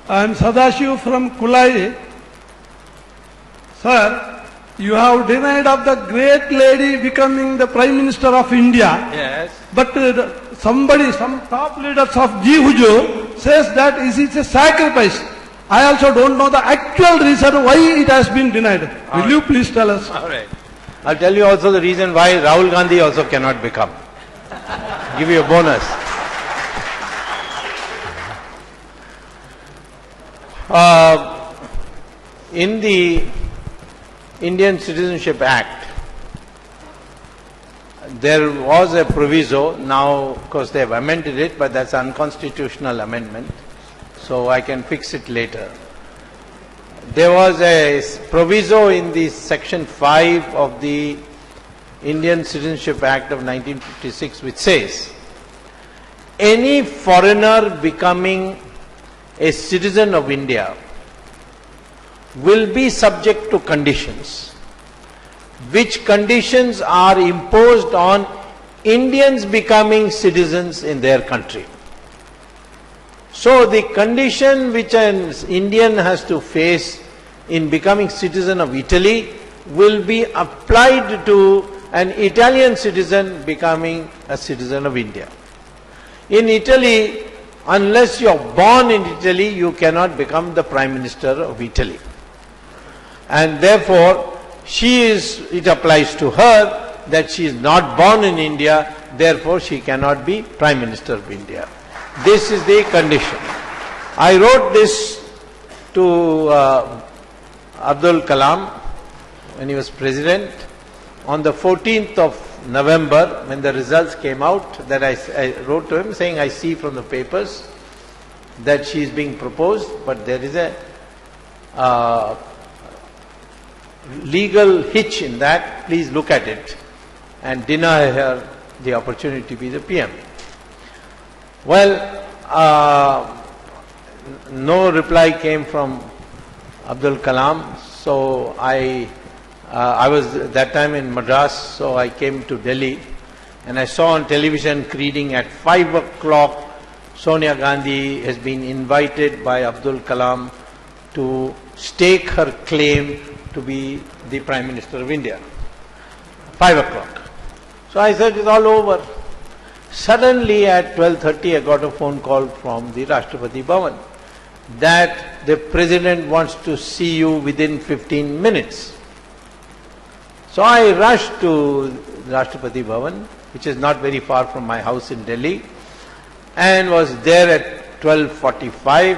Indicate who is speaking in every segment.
Speaker 1: I am Sadashiv from Kulai. Sir, you have denied of the great lady becoming the Prime Minister of India.
Speaker 2: Yes.
Speaker 1: But some top leaders of Jihuju says that it is a sacrifice. I also don't know the actual reason why it has been denied. Will you please tell us?
Speaker 2: All right. I'll tell you also the reason why Rahul Gandhi also cannot become. Give you a bonus. In the Indian Citizenship Act, there was a proviso. Now, of course, they have amended it, but that's an unconstitutional amendment, so I can fix it later. There was a proviso in the Section 5 of the Indian Citizenship Act of 1956 which says, any foreigner becoming a citizen of India will be subject to conditions, which conditions are imposed on Indians becoming citizens in their country. So the condition which an Indian has to face in becoming citizen of Italy will be applied to an Italian citizen becoming a citizen of India. In Italy, unless you are born in Italy, you cannot become the Prime Minister of Italy. And therefore, it applies to her that she is not born in India, therefore she cannot be Prime Minister of India. This is the condition. I wrote this to Abdul Kalam when he was President on the 14th of November when the results came out, that I wrote to him saying, I see from the papers that she is being proposed, but there is a legal hitch in that. Please look at it and deny her the opportunity to be the PM. Well, no reply came from Abdul Kalam, so I was that time in Madras, so I came to Delhi and I saw on television reading at 5 o'clock Sonia Gandhi has been invited by Abdul Kalam to stake her claim to be the Prime Minister of India. 5 o'clock. So I said, it's all over. Suddenly at 12:30 I got a phone call from the Rashtrapati Bhavan that the President wants to see you within 15 minutes. So I rushed to Rashtrapati Bhavan, which is not very far from my house in Delhi, and was there at 12:45.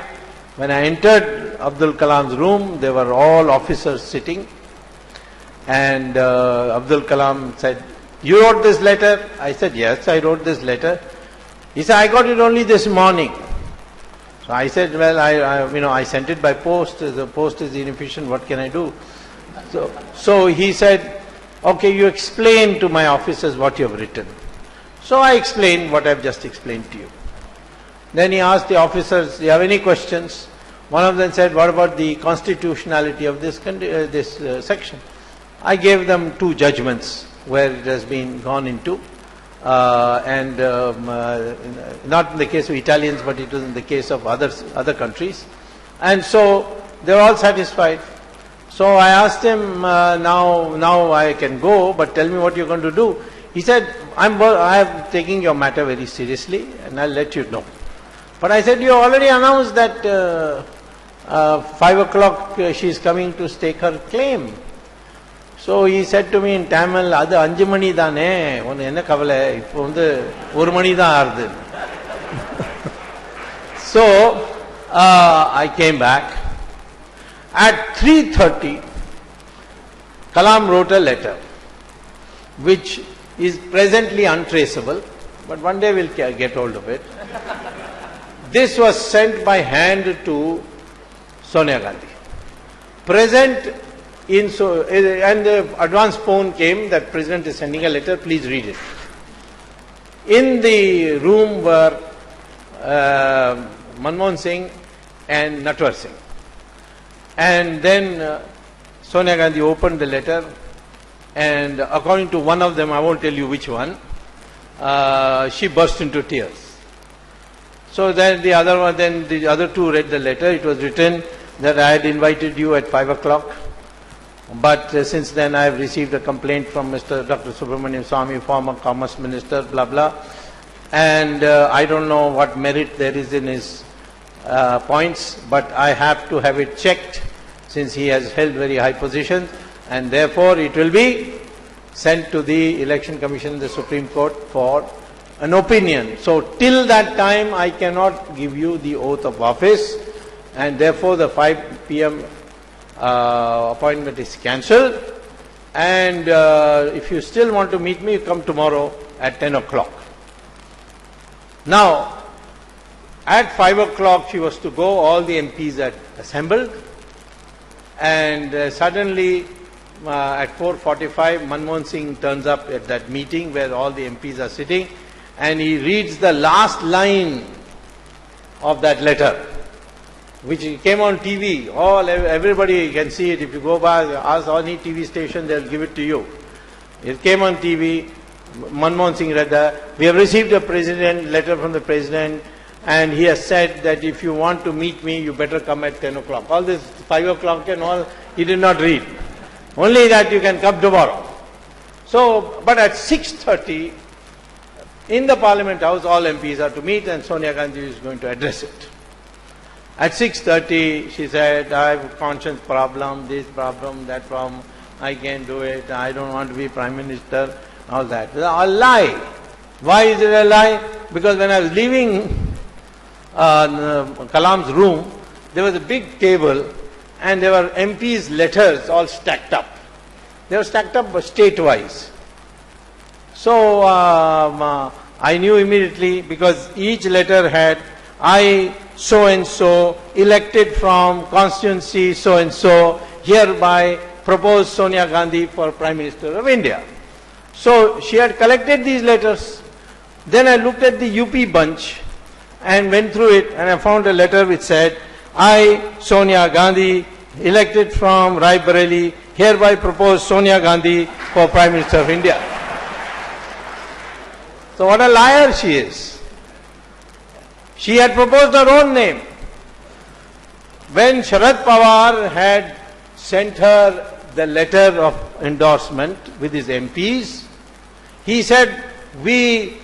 Speaker 2: When I entered Abdul Kalam's room, there were all officers sitting, and Abdul Kalam said, you wrote this letter? I said, yes, I wrote this letter. He said, I got it only this morning. So I said, well, I sent it by post. The post is inefficient. What can I do? So he said, okay, you explain to my officers what you have written. So I explained what I have just explained to you. Then he asked the officers, do you have any questions? One of them said, what about the constitutionality of this section? I gave them two judgments where it has been gone into, and not in the case of Italians, but it was in the case of other countries. And so they were all satisfied. So I asked him, now I can go, but tell me what you're going to do. He said, I am taking your matter very seriously and I'll let you know. But I said, you already announced that 5 o'clock she is coming to stake her claim. So he said to me in Tamil, அது 5 மணி தானே, உன்னை என்ன கவலை, இப்போ வந்து 1 மணி தான் ஆறுது. So I came back. At 3:30, Kalam wrote a letter, which is presently untraceable, but one day we'll get hold of it. This was sent by hand to Sonia Gandhi. Present and the advance phone came that President is sending a letter, please read it. In the room were Manmohan Singh and Natwar Singh. And then Sonia Gandhi opened the letter, and according to one of them, I won't tell you which one, she burst into tears. So then the other two read the letter. It was written that I had invited you at 5 o'clock. But since then I have received a complaint from Mr. Dr. Subramanian Swamy, former Commerce Minister, blah blah. And I don't know what merit there is in his points, but I have to have it checked since he has held very high positions, and therefore it will be sent to the Election Commission, the Supreme Court, for an opinion. So till that time I cannot give you the oath of office, and therefore the 5 p.m. Appointment is cancelled. And if you still want to meet me, come tomorrow at 10 o'clock. Now, at 5 o'clock she was to go, all the MPs had assembled, and suddenly at 4:45 Manmohan Singh turns up at that meeting where all the MPs are sitting, and he reads the last line of that letter, which came on TV. Everybody can see it. If you go by, ask any TV station, they'll give it to you. It came on TV. Manmohan Singh read that. We have received a letter from the President, and he has said that if you want to meet me, you better come at 10 o'clock. All this 5 o'clock and all, he did not read. Only that you can come tomorrow. So, but at 6:30, in the Parliament House, all MPs are to meet, and Sonia Gandhi is going to address it. At 6:30, she said, I have a conscience problem, this problem, that problem, I can't do it, I don't want to be Prime Minister, all that. A lie. Why is it a lie? Because when I was leaving Kalam's room, there was a big table, and there were MPs' letters all stacked up. They were stacked up state-wise. So I knew immediately, because each letter had, I so-and-so, elected from constituency so-and-so, hereby propose Sonia Gandhi for Prime Minister of India. So she had collected these letters. Then I looked at the UP bunch and went through it, and I found a letter which said, I, Sonia Gandhi, elected from Raebareli, hereby propose Sonia Gandhi for Prime Minister of India. So what a liar she is. She had proposed her own name. When Sharad Pawar had sent her the letter of endorsement with his MPs, he said, we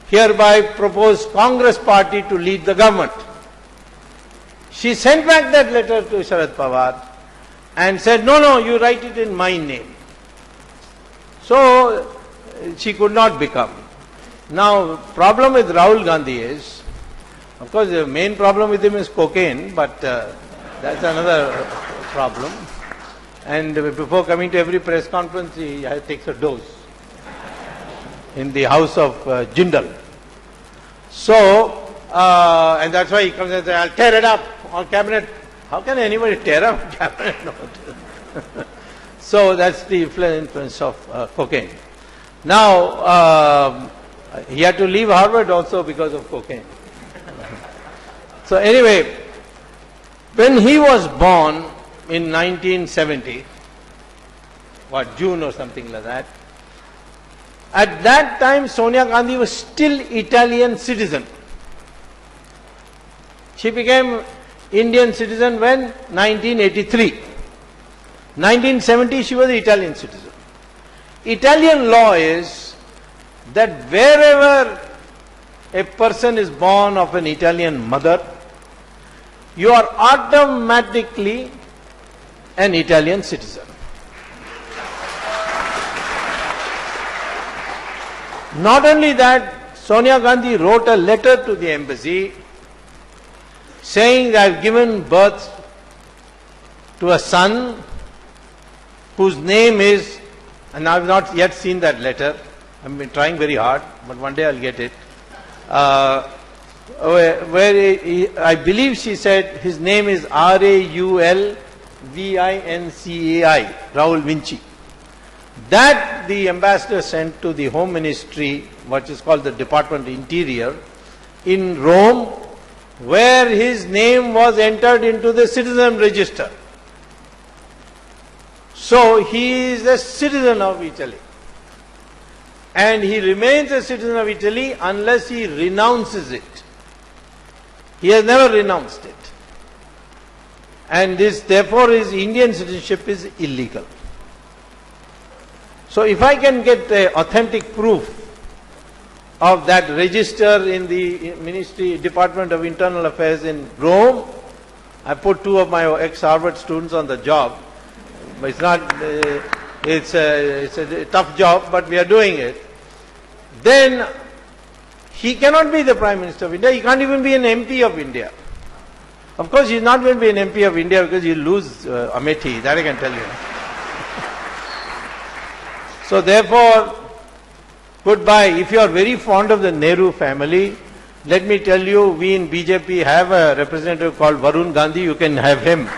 Speaker 2: hereby propose Congress party to lead the government. She sent back that letter to Sharad Pawar and said, no, you write it in my name. So she could not become. Now, problem with Rahul Gandhi is, of course, the main problem with him is cocaine, but that's another problem. And before coming to every press conference, he takes a dose in the house of Jindal. So, and that's why he comes and says, I'll tear it up on cabinet. How can anybody tear up cabinet note? So that's the influence of cocaine. Now, he had to leave Harvard also because of cocaine. So anyway, when he was born in 1970, June or something like that, at that time Sonia Gandhi was still Italian citizen. She became Indian citizen when? 1983. 1970 she was Italian citizen. Italian law is that wherever a person is born of an Italian mother, you are automatically an Italian citizen. Not only that, Sonia Gandhi wrote a letter to the embassy saying that I have given birth to a son whose name is, and I have not yet seen that letter, I have been trying very hard, but one day I will get it, where I believe she said his name is Raul Vincai, Raul Vinci. That the ambassador sent to the Home Ministry, what is called the Department of Interior, in Rome, where his name was entered into the citizen register. So he is a citizen of Italy. And he remains a citizen of Italy unless he renounces it. He has never renounced it. And this, therefore, his Indian citizenship is illegal. So if I can get authentic proof of that register in the Ministry, Department of Internal Affairs in Rome, I put 2 of my ex-Harvard students on the job. But it's not, it's a tough job, but we are doing it. Then he cannot be the Prime Minister of India. He can't even be an MP of India. Of course, he is not going to be an MP of India because he will lose Amethi. That I can tell you. So therefore, goodbye. If you are very fond of the Nehru family, let me tell you, we in BJP have a representative called Varun Gandhi. You can have him.